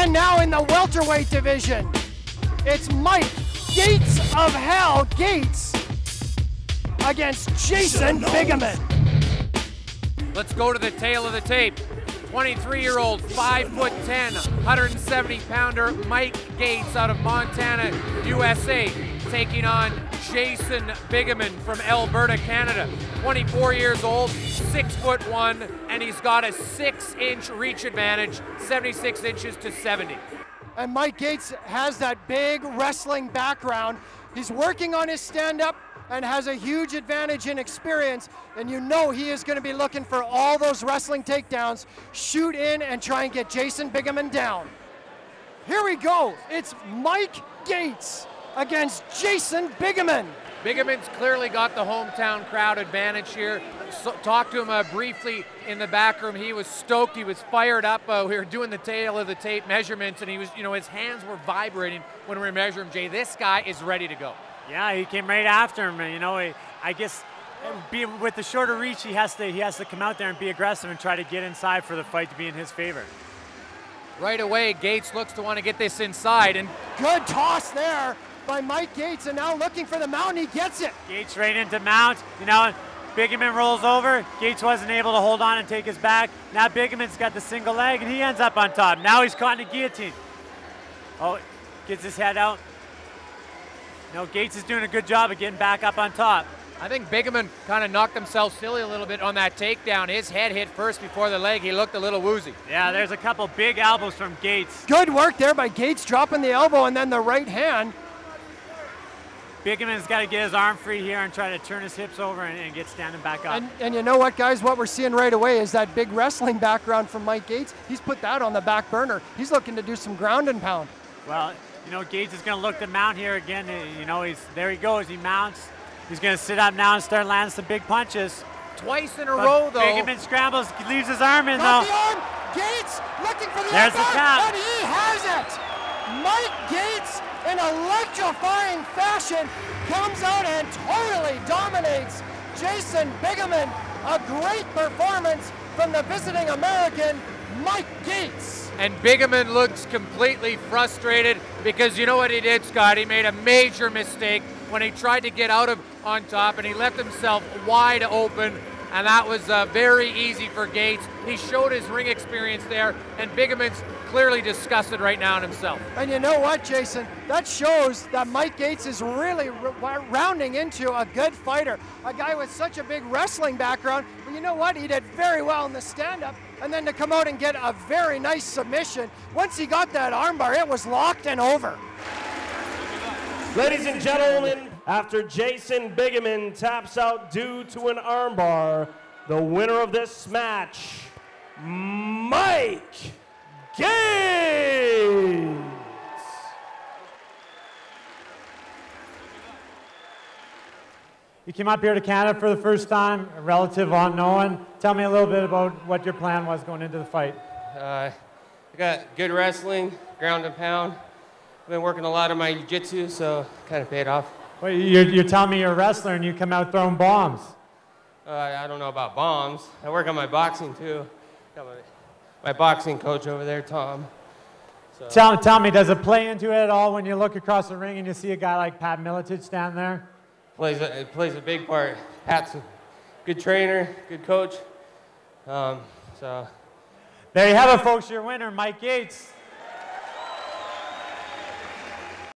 And now in the welterweight division, it's Mike Gates of Hell Gates against Jason Biggeman. Let's go to the tail of the tape. 23-year-old, 5'10", 170-pounder Mike Gates out of Montana, USA, taking on Jason Biggeman from Alberta, Canada. 24 years old, 6'1", and he's got a 6-inch reach advantage, 76 inches to 70. And Mike Gates has that big wrestling background. He's working on his stand-up and has a huge advantage in experience, and you know he is going to be looking for all those wrestling takedowns, shoot in and try and get Jason Biggeman down. Here we go. It's Mike Gates against Jason Biggeman. Biggeman's clearly got the hometown crowd advantage here. Talked to him briefly in the back room. He was stoked. He was fired up. We were doing the tail of the tape measurements, and he was, his hands were vibrating when we were measuring him. Jay, this guy is ready to go. Yeah, he came right after him. I guess with the shorter reach, he has to come out there and be aggressive and try to get inside for the fight to be in his favor. Right away, Gates looks to want to get this inside, and good toss there by Mike Gates, and now looking for the mount, he gets it. Gates right into mount, Biggeman rolls over. Gates wasn't able to hold on and take his back. Now Biggeman's got the single leg, and he ends up on top. Now he's caught in a guillotine. Oh, gets his head out. Gates is doing a good job of getting back up on top. I think Biggeman kind of knocked himself silly a little bit on that takedown. His head hit first before the leg. He looked a little woozy. Yeah, there's a couple big elbows from Gates. Good work there by Gates, dropping the elbow and then the right hand. Biggeman's got to get his arm free here and try to turn his hips over and get standing back up. And you know what, guys? What we're seeing right away is that big wrestling background from Mike Gates. He's put that on the back burner. He's looking to do some ground and pound. Well, Gates is going to look to mount here again. There he goes. He mounts. He's going to sit up now and start landing some big punches. Twice in a row, though. Biggeman scrambles, leaves his arm in, Got though. the arm. Gates looking for the There's the tap. and he has it. Mike Gates, in electrifying fashion, comes out and totally dominates Jason Biggeman. A great performance from the visiting American, Mike Gates. And Biggeman looks completely frustrated because you know what he did, Scott? He made a major mistake when he tried to get out of on top, and he left himself wide open, and that was very easy for Gates. He showed his ring experience there, and Biggeman's clearly disgusted right now in himself. And you know what, Jason? That shows that Mike Gates is really rounding into a good fighter, a guy with such a big wrestling background. But you know what? He did very well in the stand-up, and then to come out and get a very nice submission. Once he got that armbar, it was locked and over. Ladies and gentlemen, after Jason Biggeman taps out due to an armbar, the winner of this match, Mike Gates. You came up here to Canada for the first time, a relative unknown. Tell me a little bit about what your plan was going into the fight. I got good wrestling, ground and pound. I've been working a lot on my jiu-jitsu, so it kind of paid off. Well, you're telling me you're a wrestler and you come out throwing bombs. I don't know about bombs. I work on my boxing, too. Got my boxing coach over there, Tom. So. Tell me, does it play into it at all when you look across the ring and you see a guy like Pat Miletich stand there? It plays a big part. Pat's a good trainer, good coach. So. There you have it, folks. Your winner, Mike Gates.